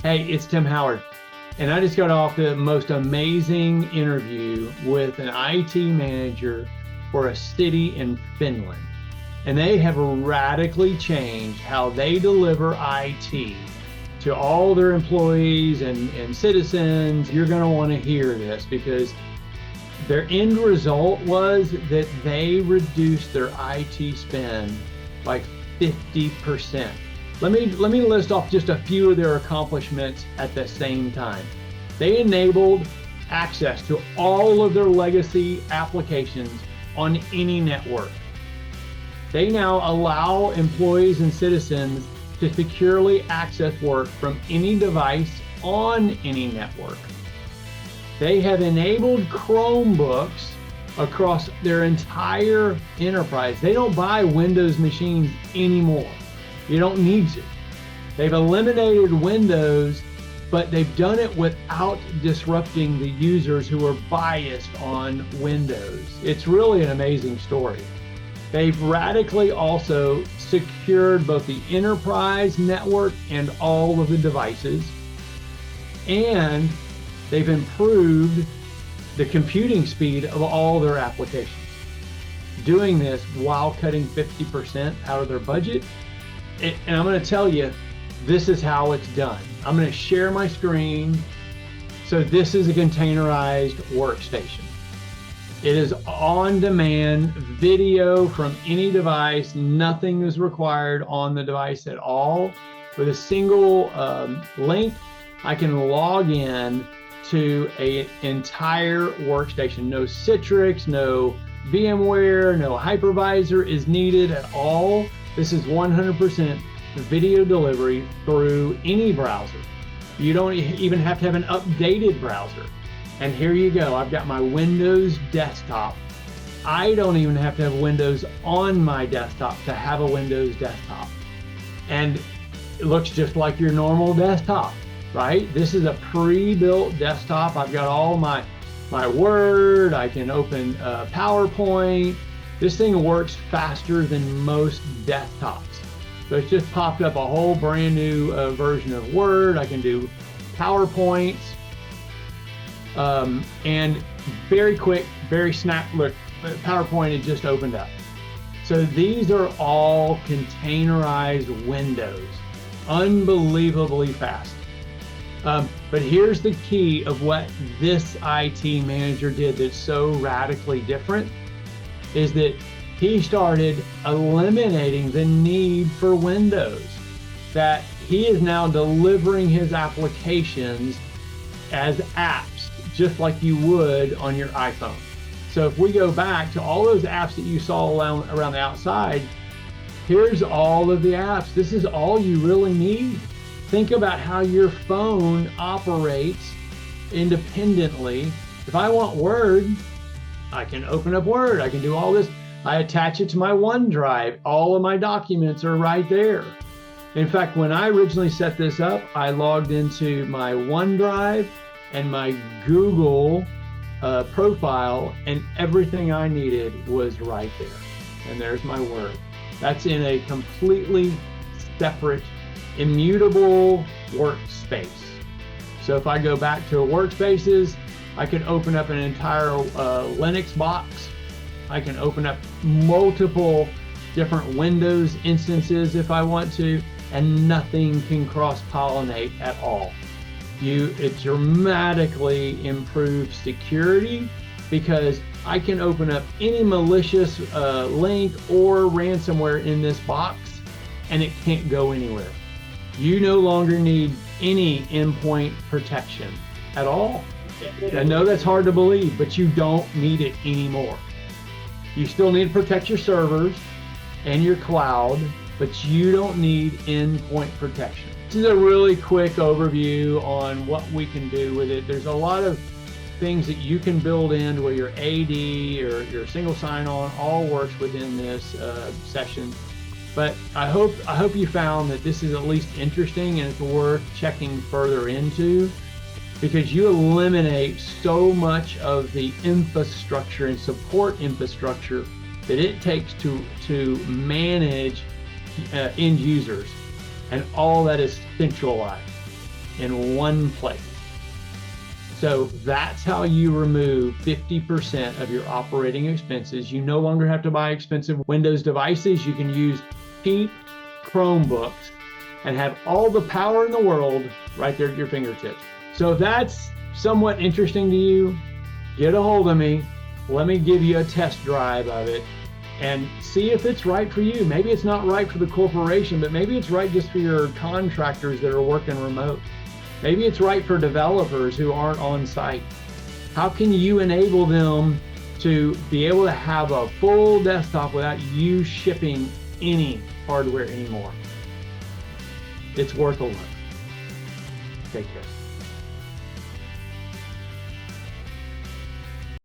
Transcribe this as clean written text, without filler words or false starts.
Hey, it's Tim Howard, and I just got off the most amazing interview with an IT manager for a city in Finland. And they have radically changed how they deliver IT to all their employees and citizens. You're going to want to hear this because their end result was that they reduced their IT spend by 50%. Let me list off just a few of their accomplishments at the same time. They enabled access to all of their legacy applications on any network. They now allow employees and citizens to securely access work from any device on any network. They have enabled Chromebooks across their entire enterprise. They don't buy Windows machines anymore. You don't need to. They've eliminated Windows, but they've done it without disrupting the users who are biased on Windows. It's really an amazing story. They've radically also secured both the enterprise network and all of the devices, and they've improved the computing speed of all their applications. Doing this while cutting 50% out of their budget. And I'm going to tell you, this is how it's done. I'm going to share my screen. So this is a containerized workstation. It is on-demand video from any device. Nothing is required on the device at all. With a single link, I can log in to an entire workstation. No Citrix, no VMware, no hypervisor is needed at all. This is 100% video delivery through any browser. You don't even have to have an updated browser. And here you go. I've got my Windows desktop. I don't even have to have Windows on my desktop to have a Windows desktop. And it looks just like your normal desktop, right? This is a pre-built desktop. I've got all my Word. I can open PowerPoint. This thing works faster than most desktops. So it's just popped up a whole brand new version of Word. I can do PowerPoints. And very quick, very snap. Look, PowerPoint had just opened up. So these are all containerized windows, unbelievably fast. But here's the key of what this IT manager did that's so radically different, is that he started eliminating the need for Windows, that he is now delivering his applications as apps, just like you would on your iPhone. So if we go back to all those apps that you saw around the outside, here's all of the apps. This is all you really need. Think about how your phone operates independently. If I want Word, I can open up Word. I can do all this. I attach it to my OneDrive. All of my documents are right there. In fact, when I originally set this up, I logged into my OneDrive and my Google profile, and everything I needed was right there. And there's my Word. That's in a completely separate, immutable workspace. So if I go back to Workspaces, I can open up an entire Linux box. I can open up multiple different Windows instances if I want to, and nothing can cross-pollinate at all. It dramatically improves security because I can open up any malicious link or ransomware in this box and it can't go anywhere. You no longer need any endpoint protection at all. I know that's hard to believe, but you don't need it anymore. You still need to protect your servers and your cloud, but you don't need endpoint protection. This is a really quick overview on what we can do with it. There's a lot of things that you can build in where your AD or your single sign-on all works within this session. But I hope you found that this is at least interesting and it's worth checking further into, because you eliminate so much of the infrastructure and support infrastructure that it takes to manage end users, and all that is centralized. in one place. So that's how you remove 50% of your operating expenses. You no longer have to buy expensive Windows devices. You can use cheap Chromebooks and have all the power in the world right there at your fingertips. So if that's somewhat interesting to you, get a hold of me. Let me give you a test drive of it and see if it's right for you. Maybe it's not right for the corporation, but maybe it's right just for your contractors that are working remote. Maybe it's right for developers who aren't on site. How can you enable them to be able to have a full desktop without you shipping any hardware anymore? It's worth a look. Take care.